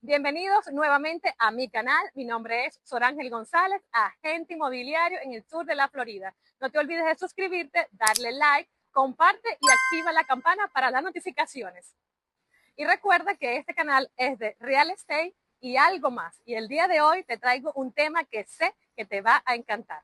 Bienvenidos nuevamente a mi canal. Mi nombre es Sorángel González, agente inmobiliario en el sur de la Florida. No te olvides de suscribirte, darle like, comparte y activa la campana para las notificaciones. Y recuerda que este canal es de real estate y algo más. Y el día de hoy te traigo un tema que sé que te va a encantar.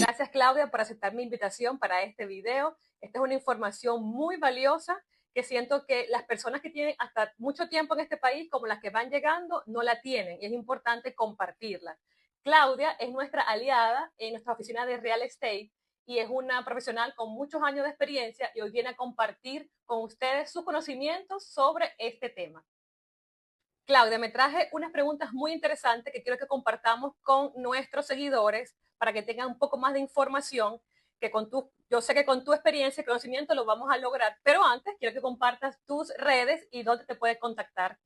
Gracias, Claudia, por aceptar mi invitación para este video. Esta es una información muy valiosa que siento que las personas que tienen hasta mucho tiempo en este país, como las que van llegando, no la tienen y es importante compartirla. Claudia es nuestra aliada en nuestra oficina de real estate y es una profesional con muchos años de experiencia y hoy viene a compartir con ustedes sus conocimientos sobre este tema. Claudia, me traje unas preguntas muy interesantes que quiero que compartamos con nuestros seguidores para que tengan un poco más de información, que yo sé que con tu experiencia y conocimiento lo vamos a lograr, pero antes quiero que compartas tus redes y dónde te puedes contactar.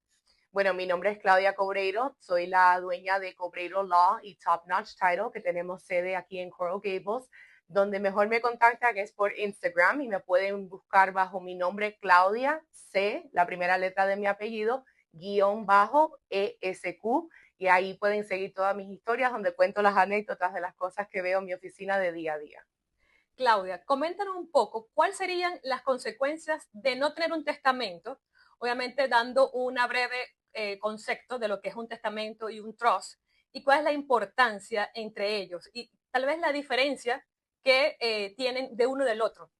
Bueno, mi nombre es Claudia Cobreiro, soy la dueña de Cobreiro Law y Top Notch Title, que tenemos sede aquí en Coral Gables. Donde mejor me contactan es por Instagram y me pueden buscar bajo mi nombre Claudia C, la primera letra de mi apellido, _ESQ, y ahí pueden seguir todas mis historias donde cuento las anécdotas de las cosas que veo en mi oficina de día a día. Claudia, coméntanos un poco cuáles serían las consecuencias de no tener un testamento, obviamente dando una breve concepto de lo que es un testamento y un trust, y cuál es la importancia entre ellos y tal vez la diferencia que tienen de uno del otro.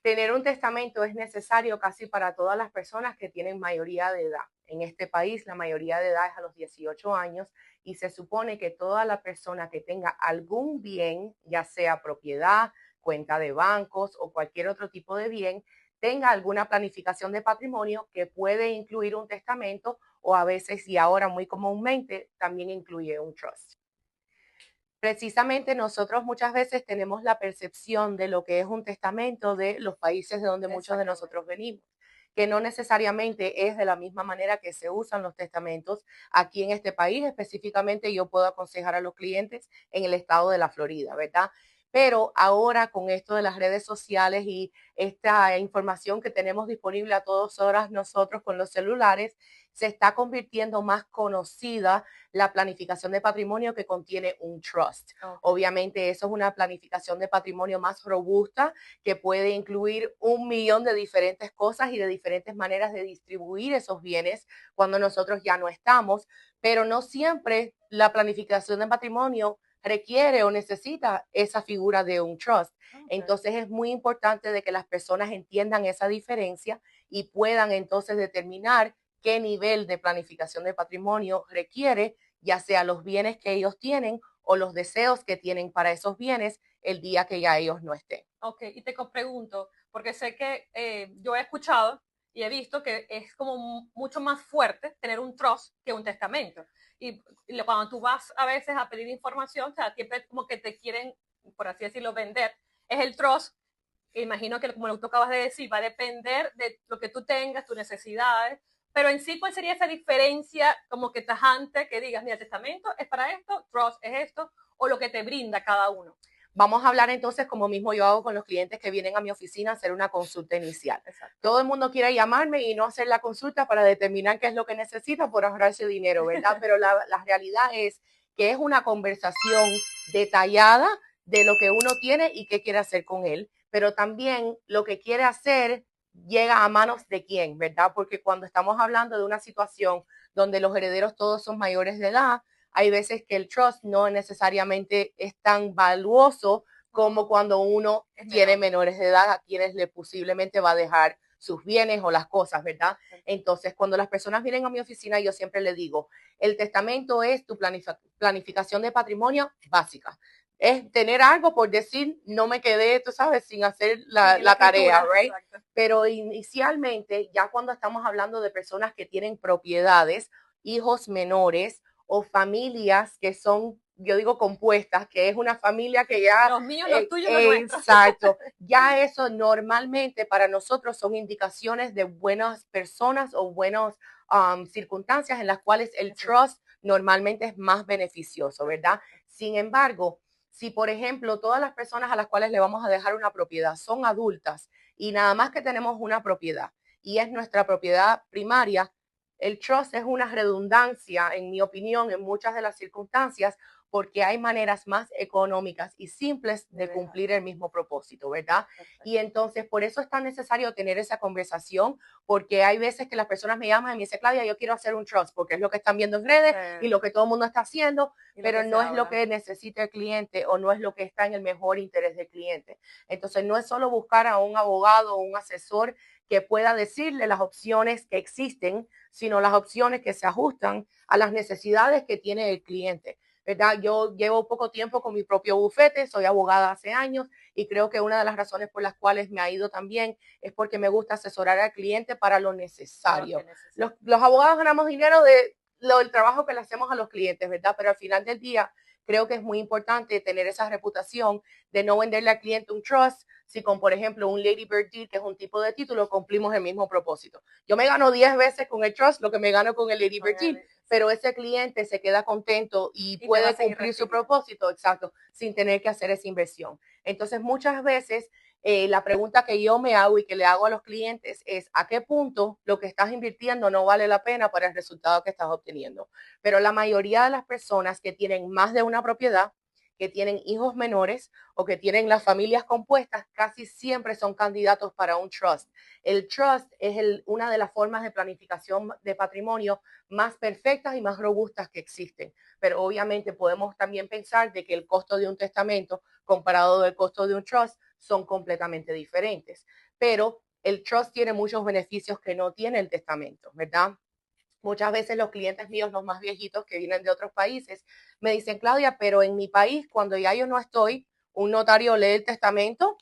Tener un testamento es necesario casi para todas las personas que tienen mayoría de edad. En este país la mayoría de edad es a los 18 años y se supone que toda la persona que tenga algún bien, ya sea propiedad, cuenta de bancos o cualquier otro tipo de bien, tenga alguna planificación de patrimonio que puede incluir un testamento o a veces y ahora muy comúnmente también incluye un trust. Precisamente nosotros muchas veces tenemos la percepción de lo que es un testamento de los países de donde muchos de nosotros venimos, que no necesariamente es de la misma manera que se usan los testamentos aquí en este país. Específicamente yo puedo aconsejar a los clientes en el estado de la Florida, ¿verdad? Pero ahora con esto de las redes sociales y esta información que tenemos disponible a todas horas nosotros con los celulares, se está convirtiendo más conocida la planificación de patrimonio que contiene un trust. Okay. Obviamente eso es una planificación de patrimonio más robusta que puede incluir 1.000.000 de diferentes cosas y de diferentes maneras de distribuir esos bienes cuando nosotros ya no estamos, pero no siempre la planificación de patrimonio requiere o necesita esa figura de un trust. Okay. Entonces es muy importante de que las personas entiendan esa diferencia y puedan entonces determinar qué nivel de planificación de patrimonio requiere, ya sea los bienes que ellos tienen o los deseos que tienen para esos bienes el día que ya ellos no estén. Ok, y te pregunto, porque sé que yo he escuchado y he visto que es como mucho más fuerte tener un trust que un testamento. Y cuando tú vas a veces a pedir información, o sea, siempre como que te quieren, por así decirlo, vender, es el trust. Imagino que como lo tú acabas de decir, va a depender de lo que tú tengas, tus necesidades, pero en sí, ¿cuál sería esa diferencia como que tajante que digas, mira, testamento es para esto, trust es esto, o lo que te brinda cada uno? Vamos a hablar entonces, como mismo yo hago con los clientes que vienen a mi oficina, a hacer una consulta inicial. Exacto. Todo el mundo quiere llamarme y no hacer la consulta para determinar qué es lo que necesita por ahorrarse dinero, ¿verdad? Pero la realidad es que es una conversación detallada de lo que uno tiene y qué quiere hacer con él, pero también lo que quiere hacer llega a manos de quién, ¿verdad? Porque cuando estamos hablando de una situación donde los herederos todos son mayores de edad, hay veces que el trust no necesariamente es tan valuoso como cuando uno tiene menores de edad a quienes le posiblemente va a dejar sus bienes o las cosas, ¿verdad? Entonces, cuando las personas vienen a mi oficina, yo siempre les digo, el testamento es tu planificación de patrimonio básica. Es tener algo por decir, no me quedé, tú sabes, sin hacer la tarea, ¿right? Exacto. Pero inicialmente, ya cuando estamos hablando de personas que tienen propiedades, hijos menores, o familias que son, yo digo compuestas, que es una familia que ya... Los míos, los tuyos, los nuestros. Exacto. Ya eso normalmente para nosotros son indicaciones de buenas personas o buenos circunstancias en las cuales el trust normalmente es más beneficioso, ¿verdad? Sin embargo, si por ejemplo todas las personas a las cuales le vamos a dejar una propiedad son adultas y nada más que tenemos una propiedad y es nuestra propiedad primaria, el trust es una redundancia, en mi opinión, en muchas de las circunstancias, porque hay maneras más económicas y simples de cumplir el mismo propósito, ¿verdad? Perfecto. Y entonces por eso es tan necesario tener esa conversación, porque hay veces que las personas me llaman y me dicen, Claudia, yo quiero hacer un trust, porque es lo que están viendo en redes y lo que todo el mundo está haciendo, pero no es lo que necesita el cliente o no es lo que está en el mejor interés del cliente. Entonces no es solo buscar a un abogado o un asesor que pueda decirle las opciones que existen, sino las opciones que se ajustan a las necesidades que tiene el cliente, ¿verdad? Yo llevo poco tiempo con mi propio bufete, soy abogada hace años y creo que una de las razones por las cuales me ha ido también es porque me gusta asesorar al cliente para lo necesario. Los abogados ganamos dinero del trabajo que le hacemos a los clientes, ¿verdad? Pero al final del día creo que es muy importante tener esa reputación de no venderle al cliente un trust, si con, por ejemplo, un Lady Bird Deed, que es un tipo de título, cumplimos el mismo propósito. Yo me gano 10 veces con el trust lo que me gano con el Lady Bird Deed, pero ese cliente se queda contento y puede cumplir su propósito, exacto, sin tener que hacer esa inversión. Entonces, muchas veces la pregunta que yo me hago y que le hago a los clientes es ¿a qué punto lo que estás invirtiendo no vale la pena para el resultado que estás obteniendo? Pero la mayoría de las personas que tienen más de una propiedad, que tienen hijos menores o que tienen las familias compuestas, casi siempre son candidatos para un trust. El trust es una de las formas de planificación de patrimonio más perfectas y más robustas que existen. Pero obviamente podemos también pensar de que el costo de un testamento comparado del costo de un trust son completamente diferentes. Pero el trust tiene muchos beneficios que no tiene el testamento, ¿verdad? Muchas veces los clientes míos, los más viejitos que vienen de otros países, me dicen, Claudia, pero en mi país, cuando ya yo no estoy, un notario lee el testamento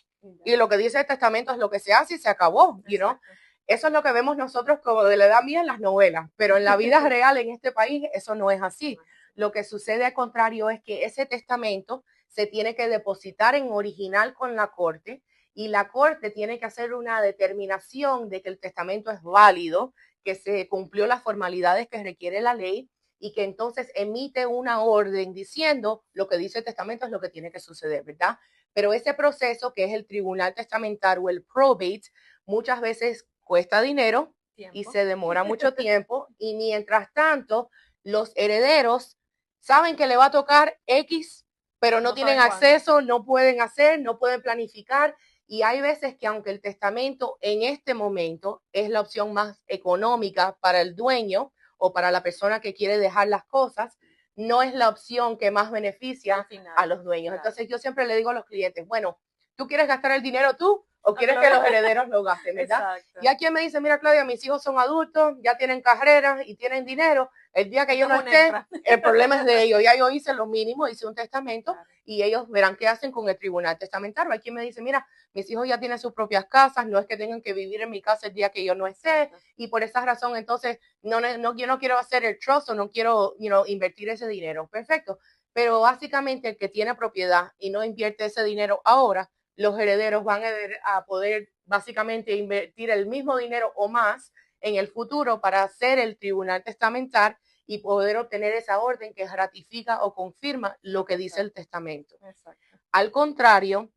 y lo que dice el testamento es lo que se hace y se acabó, you know? Eso es lo que vemos nosotros como de la edad mía en las novelas, pero en la vida real en este país eso no es así. Lo que sucede al contrario es que ese testamento se tiene que depositar en original con la corte y la corte tiene que hacer una determinación de que el testamento es válido, que se cumplió las formalidades que requiere la ley y que entonces emite una orden diciendo lo que dice el testamento es lo que tiene que suceder, ¿verdad? Pero ese proceso que es el tribunal testamentario o el probate muchas veces cuesta dinero y se demora mucho tiempo y mientras tanto los herederos saben que le va a tocar X, pero no tienen acceso, no pueden hacer, no pueden planificar y hay veces que aunque el testamento en este momento es la opción más económica para el dueño o para la persona que quiere dejar las cosas, no es la opción que más beneficia a los dueños. Claro. Entonces yo siempre le digo a los clientes, bueno, ¿tú quieres gastar el dinero tú o quieres que los herederos lo gasten, verdad? Exacto. Y hay quien me dice, mira Claudia, mis hijos son adultos, ya tienen carreras y tienen dinero, el día que yo no esté, el problema es de ellos. Ya yo hice lo mínimo, hice un testamento y ellos verán qué hacen con el tribunal testamentario. Hay quien me dice, mira, mis hijos ya tienen sus propias casas, no es que tengan que vivir en mi casa el día que yo no esté y por esa razón entonces yo no quiero hacer el trust o no quiero invertir ese dinero. Perfecto. Pero básicamente el que tiene propiedad y no invierte ese dinero ahora, los herederos van a poder básicamente invertir el mismo dinero o más en el futuro para hacer el tribunal testamentario y poder obtener esa orden que ratifica o confirma lo que dice el testamento. Exacto. Al contrario,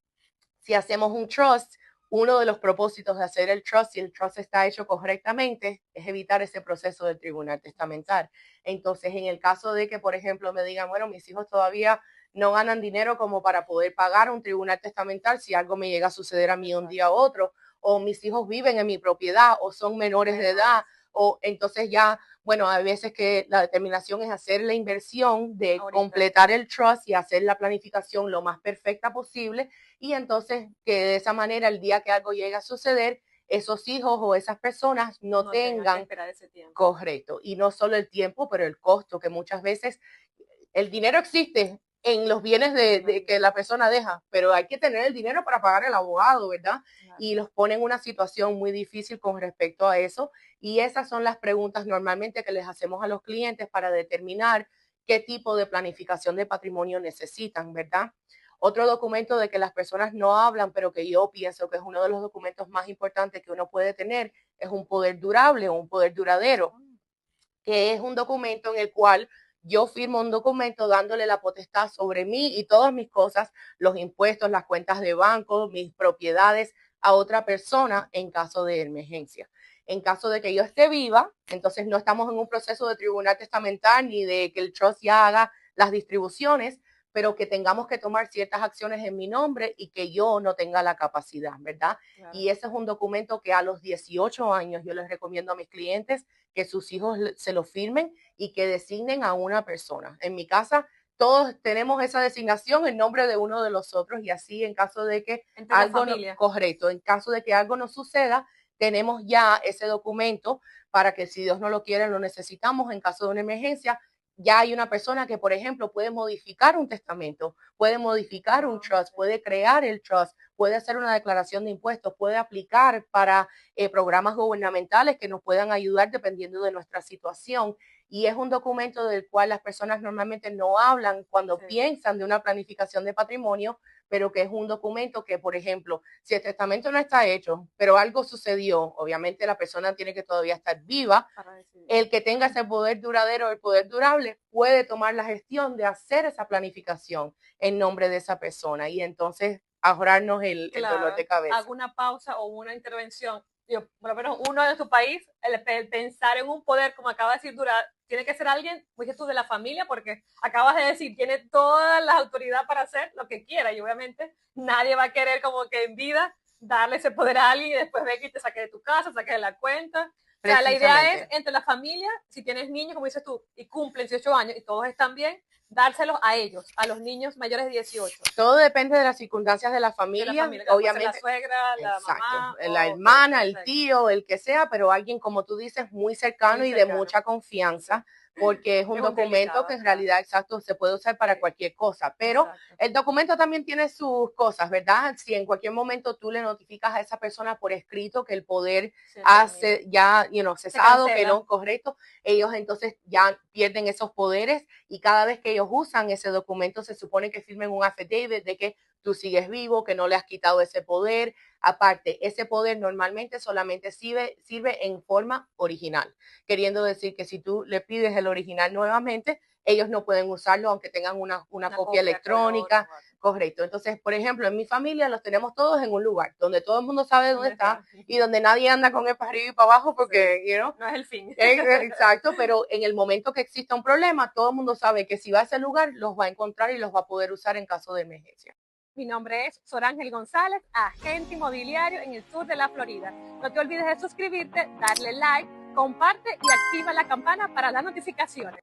si hacemos un trust, uno de los propósitos de hacer el trust, si el trust está hecho correctamente, es evitar ese proceso del tribunal testamentario. Entonces, en el caso de que, por ejemplo, me digan, bueno, mis hijos todavía no ganan dinero como para poder pagar un tribunal testamentario si algo me llega a suceder a mí un día u otro, o mis hijos viven en mi propiedad o son menores de edad, o entonces ya, bueno, hay veces que la determinación es hacer la inversión de completar el trust y hacer la planificación lo más perfecta posible y entonces que de esa manera el día que algo llegue a suceder, esos hijos o esas personas no tengan que esperar ese tiempo. Correcto. Y no solo el tiempo, pero el costo, que muchas veces el dinero existe en los bienes de que la persona deja, pero hay que tener el dinero para pagar el abogado, ¿verdad? Claro. Y los pone en una situación muy difícil con respecto a eso. Y esas son las preguntas normalmente que les hacemos a los clientes para determinar qué tipo de planificación de patrimonio necesitan, ¿verdad? Otro documento de que las personas no hablan, pero que yo pienso que es uno de los documentos más importantes que uno puede tener, es un poder durable o un poder duradero. que es un documento en el cual yo firmo un documento dándole la potestad sobre mí y todas mis cosas, los impuestos, las cuentas de banco, mis propiedades a otra persona en caso de emergencia. En caso de que yo esté viva, entonces no estamos en un proceso de tribunal testamental ni de que el trust ya haga las distribuciones, pero que tengamos que tomar ciertas acciones en mi nombre y que yo no tenga la capacidad, ¿verdad? Claro. Y ese es un documento que a los 18 años yo les recomiendo a mis clientes que sus hijos se lo firmen y que designen a una persona. En mi casa todos tenemos esa designación en nombre de uno de los otros y así en caso de que algo no, correcto, en caso de que algo nos suceda, tenemos ya ese documento para que si Dios no lo quiere, lo necesitamos en caso de una emergencia. Ya hay una persona que, por ejemplo, puede modificar un testamento, puede modificar un trust, puede crear el trust, puede hacer una declaración de impuestos, puede aplicar para programas gubernamentales que nos puedan ayudar dependiendo de nuestra situación. Y es un documento del cual las personas normalmente no hablan cuando piensan de una planificación de patrimonio, pero que es un documento que, por ejemplo, si el testamento no está hecho, pero algo sucedió, obviamente la persona tiene que todavía estar viva, el que tenga ese poder duradero, el poder durable, puede tomar la gestión de hacer esa planificación en nombre de esa persona y entonces ahorrarnos el dolor de cabeza. Hago una pausa o una intervención. Yo, por lo menos uno de tu país, el pensar en un poder, como acaba de decir, tiene que ser alguien, dices tú, de la familia, porque acabas de decir, tiene toda la autoridad para hacer lo que quiera y obviamente nadie va a querer como que en vida darle ese poder a alguien y después ve que te saque de tu casa, saque de la cuenta. O sea, la idea es entre la familia, si tienes niños, como dices tú, y cumplen 18 años y todos están bien, dárselos a ellos, a los niños mayores de 18. Todo depende de las circunstancias de la familia, obviamente. La suegra, la mamá. La hermana, el tío, el que sea, pero alguien, como tú dices, muy cercano y de mucha confianza, porque es un documento que en realidad, exacto, se puede usar para cualquier cosa, pero el documento también tiene sus cosas, ¿verdad? Si en cualquier momento tú le notificas a esa persona por escrito que el poder hace ya, cesado, que no, correcto, ellos entonces ya pierden esos poderes y cada vez que ellos usan ese documento se supone que firmen un affidavit de que tú sigues vivo, que no le has quitado ese poder. Aparte, ese poder normalmente solamente sirve en forma original, queriendo decir que si tú le pides el original nuevamente, ellos no pueden usarlo aunque tengan una copia electrónica, correcto. Entonces, por ejemplo, en mi familia los tenemos todos en un lugar donde todo el mundo sabe dónde está y donde nadie anda con él para arriba y para abajo porque, no es el fin. Exacto, pero en el momento que exista un problema, todo el mundo sabe que si va a ese lugar, los va a encontrar y los va a poder usar en caso de emergencia. Mi nombre es Sorángel González, agente inmobiliario en el sur de la Florida. No te olvides de suscribirte, darle like, comparte y activa la campana para las notificaciones.